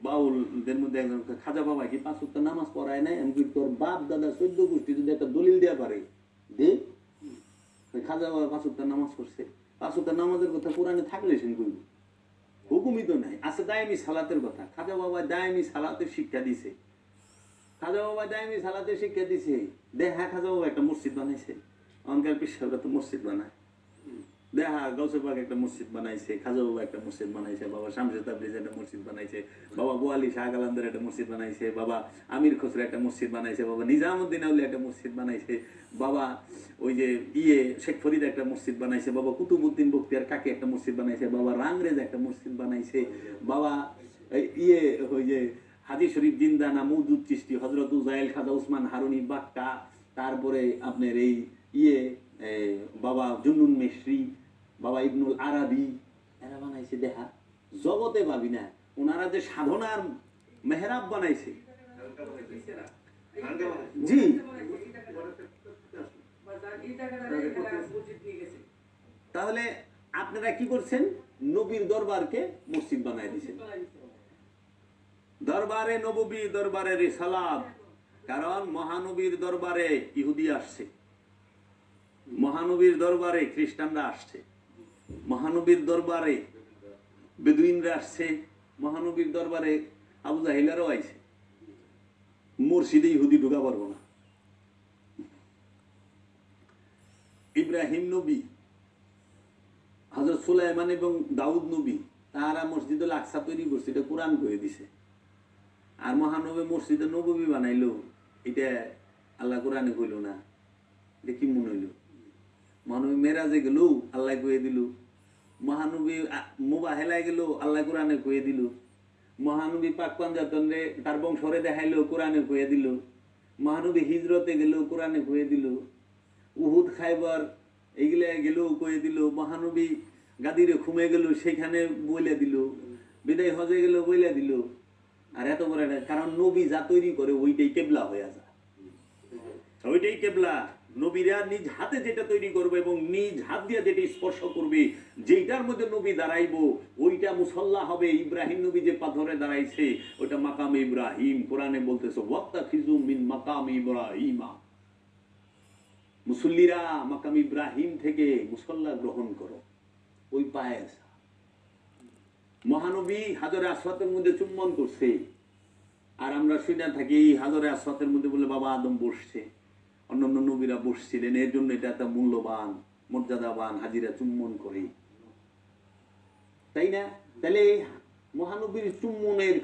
বাউলদের মধ্যে একজন খাজা বাবা কি 5 ওয়াক্ত নামাজ পড়ায় নাই? আমি কি তোর বাপ দাদা 14 গোষ্ঠী যদি একটা দলিল দেওয়া পারে দে, খাজা বাবা 5 ওয়াক্ত নামাজ পড়ছে। 5 ওয়াক্ত নামাজের কথা কোরআনে থাকলে শুন কইব, হুকুমই তো নাই। আছে দায়মি সালাতের কথা, খাজা বাবা দায়মি সালাতের শিক্ষা দিছে। খাজা বাবা দায়মি সালাতের শিক্ষা দিছে। দেখা খাজা বাবা একটা মসজিদ বানাইছে, অনকার পিসাবরা তো মসজিদ বানায়। দেখা গৌসে পাক একটা মসজিদ বানাইছে, খাজা বাবা একটা মসজিদ বানাইছে, বাবা শামসুল তাবরিজ একটা মসজিদ বানাইছে, বাবা গোয়ালি শাহ কালান্দার একটা মসজিদ বানাইছে, বাবা আমির খসরু একটা মসজিদ বানাইছে, বাবা নিজামুদ্দিন আউলিয়া একটা মসজিদ বানাইছে, বাবা ওই যে শেখ ফরিদ একটা মসজিদ বানাইছে, বাবা কুতুবউদ্দিন বখতিয়ার কাকি একটা মসজিদ বানাইছে, বাবা রাংরেজ একটা মসজিদ বানাইছে, বাবা ওই যে হাজি শরীফ জিন্দানা মওদুদ চিশতি, হযরত উজাইল খাজা উসমান হারুনি বাক্কা, তারপরে আপনার এই বাবা জুন্নুন মিশরি, বাবা ইবনুল আরাবি, এরা বানাইছে। দেখা জগতে ভাবি না ওনারা যে সাধনার মেহরাব বানাইছে। জি, তাহলে আপনারা কি করছেন? নবীর দরবারকে মসজিদ বানাই দিয়েছেন। দরবারে নববী, দরবারে রিসালাত। কারণ মহানবীর দরবারে ইহুদি আসছে, মহানবীর দরবারে খ্রিস্টানরা আসছে, মহানবীর দরবারে বেদুইনরা আসছে, মহানবীর দরবারে আবু জাহিলারও আইছে। মসজিদে ইহুদি ঢুকা পারবো না। ইব্রাহিম নবী, হযরত সুলাইমান এবং দাউদ নবী, তারা মসজিদুল আকসা তৈরি করছে, এটা কোরআন করে দিছে। আর মহানবী মসজিদে নববী বানাইলো, এটা আল্লাহ কোরআনে কইল না। এটা কি মনে হইল? মহানবী মেরাজে গেল, আল্লাহ কয়ে দিল। মহানবী মুবাহেলায় গেল, আল্লাহ কোরআনে কয়ে দিল। মহানবী পাক পাঞ্জাতন রে তার বংশরে দেখাইলো, কোরআনে কয়ে দিল। মহানবী হিজরতে গেল, কোরআনে কয়ে দিল। উহুদ খাইবার এইগুলা গেল, কয়ে দিল। মহানবী গাদিরে খুমে গেল, সেখানে বইলে দিল। বিদায় হজে গেল, বইলে দিল। আর এত বড় একটা, কারণ নবী যা তৈরি করে ওইটাই কেবলা হয়ে যায়, ওইটাই কেবলা। নবীরা নিজ হাতে যেটা তৈরি করবে এবং নিজ হাত দিয়ে যেটা স্পর্শ করবে, যেটার মধ্যে নবী দাঁড়াইবো ওইটা মুসল্লা হবে। ইব্রাহিম নবী যে পাথরে দাঁড়াইছে ওইটা মাকাম ইব্রাহিম। কোরআনে বলতেছে ওয়াত্তাখিযু মিন মাকাম ইব্রাহিমা, মুসল্লিরা মাকাম ইব্রাহিম থেকে মুসল্লা গ্রহণ করো। ওই পায়ে আসা মহানবী হাজরে আসওয়াতের মধ্যে চুম্বন করছে, আর আমরা শুনে থাকি হাজরে আসওয়াতের মধ্যে বলে বাবা আদম বসছে, অন্যান্য নবীরা বসছিলেন। এর জন্য এটা একটা মূল্যবান মর্যাদাবান, হাজিরা চুম্বন করে, তাই না? তাহলে মহানবীর চুম্বনের